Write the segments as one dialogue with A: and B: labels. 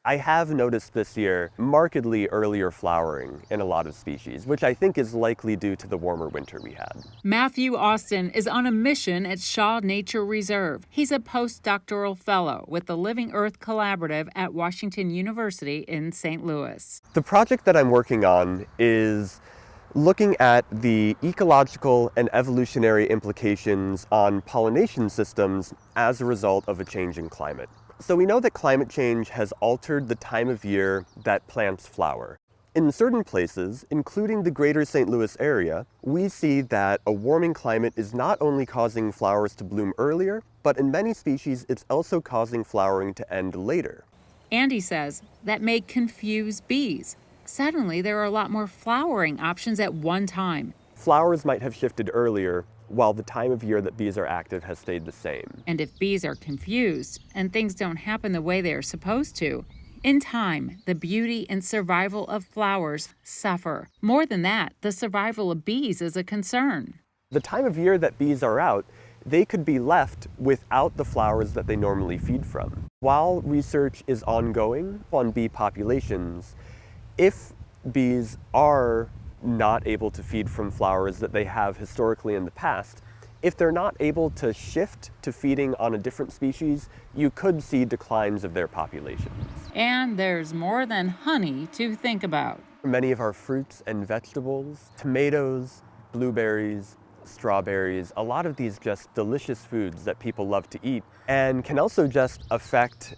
A: I have noticed this year markedly earlier flowering in a lot of species, which I think is likely due to the warmer winter we had.
B: Matthew Austin is on a mission at Shaw Nature Reserve. He's a postdoctoral fellow with the Living Earth Collaborative at Washington University in St. Louis.
A: The project that I'm working on is looking at the ecological and evolutionary implications on pollination systems as a result of a changing climate. So we know that climate change has altered the time of year that plants flower. In certain places, including the greater St. Louis area, we see that a warming climate is not only causing flowers to bloom earlier, but in many species it's also causing flowering to end later.
B: Andy says that may confuse bees. Suddenly, there are a lot more flowering options at one time.
A: Flowers might have shifted earlier, while the time of year that bees are active has stayed the same.
B: And if bees are confused and things don't happen the way they are supposed to, in time, the beauty and survival of flowers suffer. More than that, the survival of bees is a concern.
A: The time of year that bees are out, they could be left without the flowers that they normally feed from. While research is ongoing on bee populations, if bees are not able to feed from flowers that they have historically in the past, if they're not able to shift to feeding on a different species, you could see declines of their populations.
B: And there's more than honey to think about.
A: Many of our fruits and vegetables, tomatoes, blueberries, strawberries, a lot of these just delicious foods that people love to eat, and can also just affect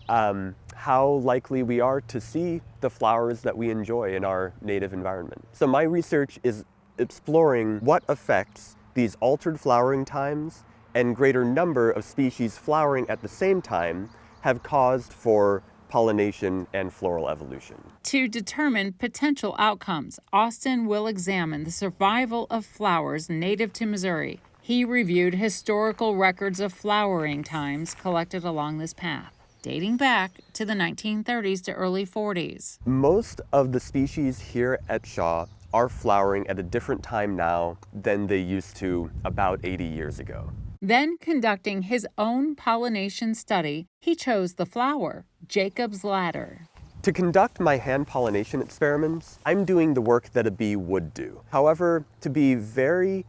A: how likely we are to see the flowers that we enjoy in our native environment. So my research is exploring what effects these altered flowering times and greater number of species flowering at the same time have caused for pollination and floral evolution.
B: To determine potential outcomes, Austin will examine the survival of flowers native to Missouri. He reviewed historical records of flowering times collected along this path, dating back to the 1930s to early 40s.
A: Most of the species here at Shaw are flowering at a different time now than they used to about 80 years ago.
B: Then, conducting his own pollination study, he chose the flower, Jacob's ladder.
A: To conduct my hand pollination experiments, I'm doing the work that a bee would do. However, to be very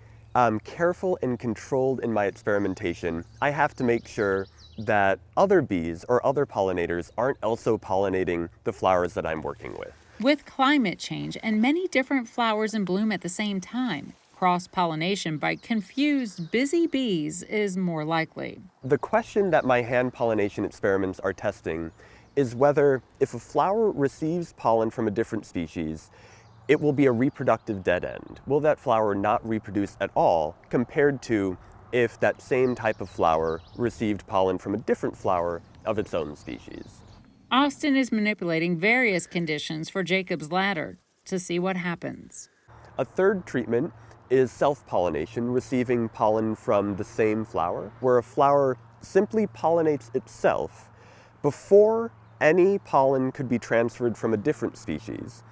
A: careful and controlled in my experimentation, I have to make sure that other bees or other pollinators aren't also pollinating the flowers that I'm working with.
B: With climate change and many different flowers in bloom at the same time, cross-pollination by confused, busy bees is more likely.
A: The question that my hand pollination experiments are testing is whether if a flower receives pollen from a different species, it will be a reproductive dead end. Will that flower not reproduce at all compared to if that same type of flower received pollen from a different flower of its own species?
B: Austin is manipulating various conditions for Jacob's ladder to see what happens.
A: A third treatment is self-pollination, receiving pollen from the same flower, where a flower simply pollinates itself before any pollen could be transferred from a different species.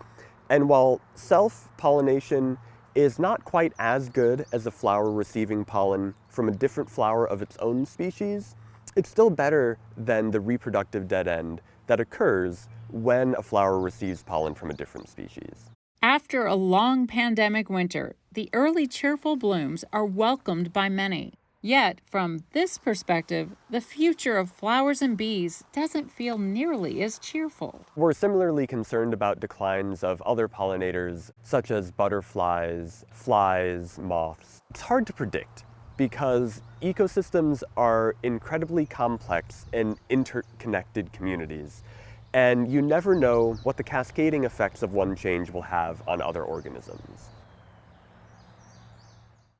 A: And while self-pollination is not quite as good as a flower receiving pollen from a different flower of its own species, it's still better than the reproductive dead end that occurs when a flower receives pollen from a different species.
B: After a long pandemic winter, the early cheerful blooms are welcomed by many. Yet, from this perspective, the future of flowers and bees doesn't feel nearly as cheerful.
A: We're similarly concerned about declines of other pollinators, such as butterflies, flies, moths. It's hard to predict because ecosystems are incredibly complex and interconnected communities. And you never know what the cascading effects of one change will have on other organisms.